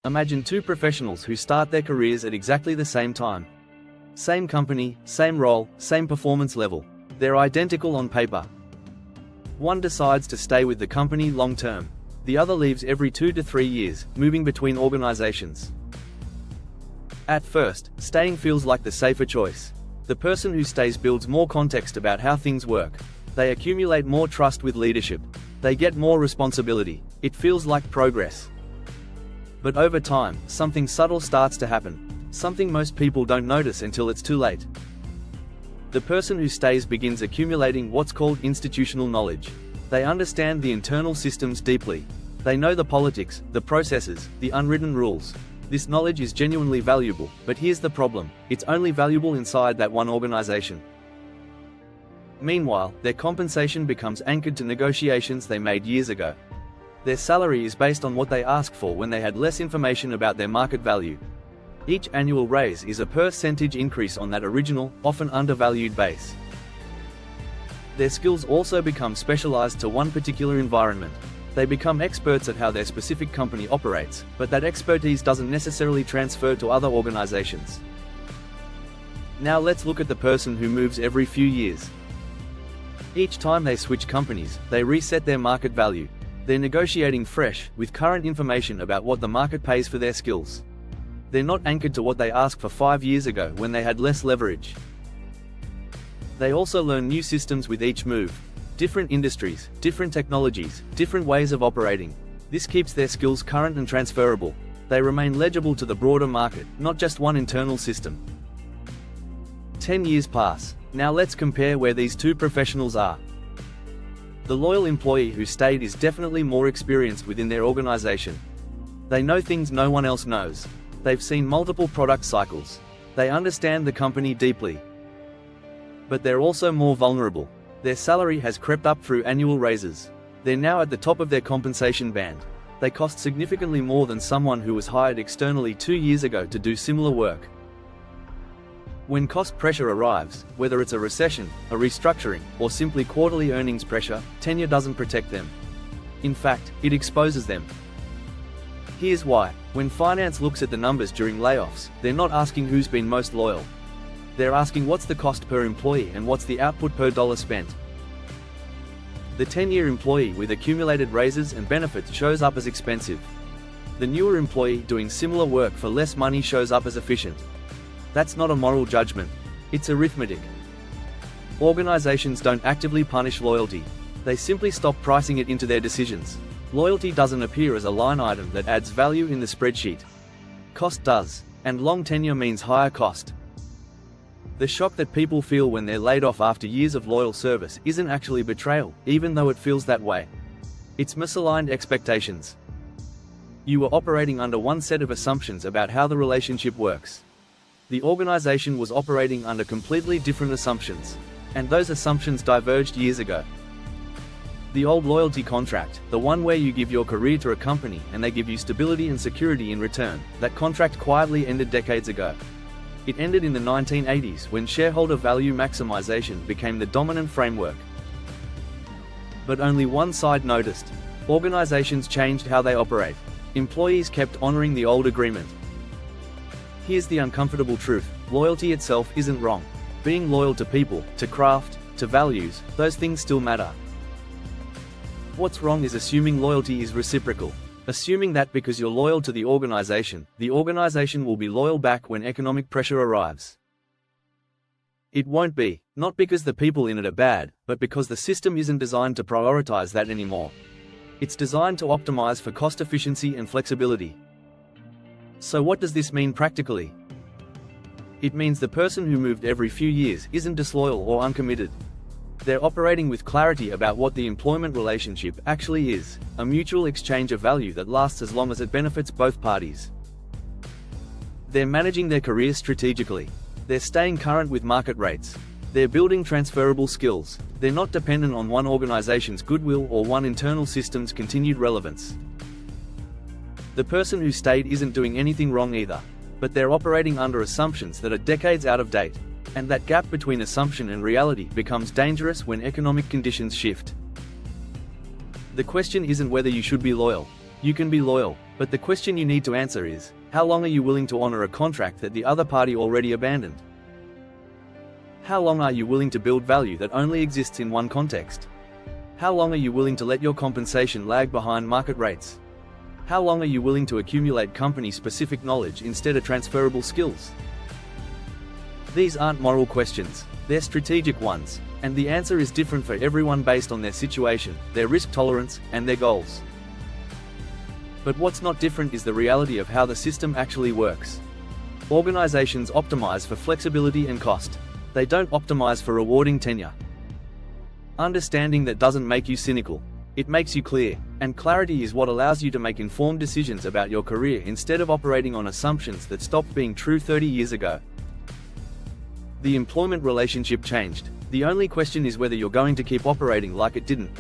Imagine two professionals who start their careers at exactly the same time. Same company, same role, same performance level. They're identical on paper. One decides to stay with the company long term. The other leaves every 2 to 3 years, moving between organizations. At first, staying feels like the safer choice. The person who stays builds more context about how things work. They accumulate more trust with leadership. They get more responsibility. It feels like progress. But over time, something subtle starts to happen. Something most people don't notice until it's too late. The person who stays begins accumulating what's called institutional knowledge. They understand the internal systems deeply. They know the politics, the processes, the unwritten rules. This knowledge is genuinely valuable, but here's the problem: it's only valuable inside that one organization. Meanwhile, their compensation becomes anchored to negotiations they made years ago. Their salary is based on what they asked for when they had less information about their market value. Each annual raise is a percentage increase on that original, often undervalued base. Their skills also become specialized to one particular environment. They become experts at how their specific company operates, but that expertise doesn't necessarily transfer to other organizations. Now let's look at the person who moves every few years. Each time they switch companies, they reset their market value. They're negotiating fresh, with current information about what the market pays for their skills. They're not anchored to what they asked for 5 years ago when they had less leverage. They also learn new systems with each move. Different industries, different technologies, different ways of operating. This keeps their skills current and transferable. They remain legible to the broader market, not just one internal system. 10 years pass. Now let's compare where these two professionals are. The loyal employee who stayed is definitely more experienced within their organization. They know things no one else knows. They've seen multiple product cycles. They understand the company deeply. But they're also more vulnerable. Their salary has crept up through annual raises. They're now at the top of their compensation band. They cost significantly more than someone who was hired externally 2 years ago to do similar work. When cost pressure arrives, whether it's a recession, a restructuring, or simply quarterly earnings pressure, tenure doesn't protect them. In fact, it exposes them. Here's why. When finance looks at the numbers during layoffs, they're not asking who's been most loyal. They're asking what's the cost per employee and what's the output per dollar spent. The 10-year employee with accumulated raises and benefits shows up as expensive. The newer employee doing similar work for less money shows up as efficient. That's not a moral judgment. It's arithmetic. Organizations don't actively punish loyalty. They simply stop pricing it into their decisions. Loyalty doesn't appear as a line item that adds value in the spreadsheet. Cost does, and long tenure means higher cost. The shock that people feel when they're laid off after years of loyal service isn't actually betrayal, even though it feels that way. It's misaligned expectations. You were operating under one set of assumptions about how the relationship works. The organization was operating under completely different assumptions, and those assumptions diverged years ago. The old loyalty contract, the one where you give your career to a company and they give you stability and security in return, that contract quietly ended decades ago. It ended in the 1980s when shareholder value maximization became the dominant framework. But only one side noticed. Organizations changed how they operate. Employees kept honoring the old agreement. Here's the uncomfortable truth: loyalty itself isn't wrong. Being loyal to people, to craft, to values, those things still matter. What's wrong is assuming loyalty is reciprocal. Assuming that because you're loyal to the organization will be loyal back when economic pressure arrives. It won't be, not because the people in it are bad, but because the system isn't designed to prioritize that anymore. It's designed to optimize for cost efficiency and flexibility. So what does this mean practically? It means the person who moved every few years isn't disloyal or uncommitted. They're operating with clarity about what the employment relationship actually is, a mutual exchange of value that lasts as long as it benefits both parties. They're managing their careers strategically. They're staying current with market rates. They're building transferable skills. They're not dependent on one organization's goodwill or one internal system's continued relevance. The person who stayed isn't doing anything wrong either, but they're operating under assumptions that are decades out of date. And that gap between assumption and reality becomes dangerous when economic conditions shift. The question isn't whether you should be loyal. You can be loyal, but the question you need to answer is, how long are you willing to honor a contract that the other party already abandoned? How long are you willing to build value that only exists in one context? How long are you willing to let your compensation lag behind market rates? How long are you willing to accumulate company-specific knowledge instead of transferable skills? These aren't moral questions, they're strategic ones, and the answer is different for everyone based on their situation, their risk tolerance, and their goals. But what's not different is the reality of how the system actually works. Organizations optimize for flexibility and cost. They don't optimize for rewarding tenure. Understanding that doesn't make you cynical. It makes you clear, and clarity is what allows you to make informed decisions about your career instead of operating on assumptions that stopped being true 30 years ago. The employment relationship changed. The only question is whether you're going to keep operating like it didn't.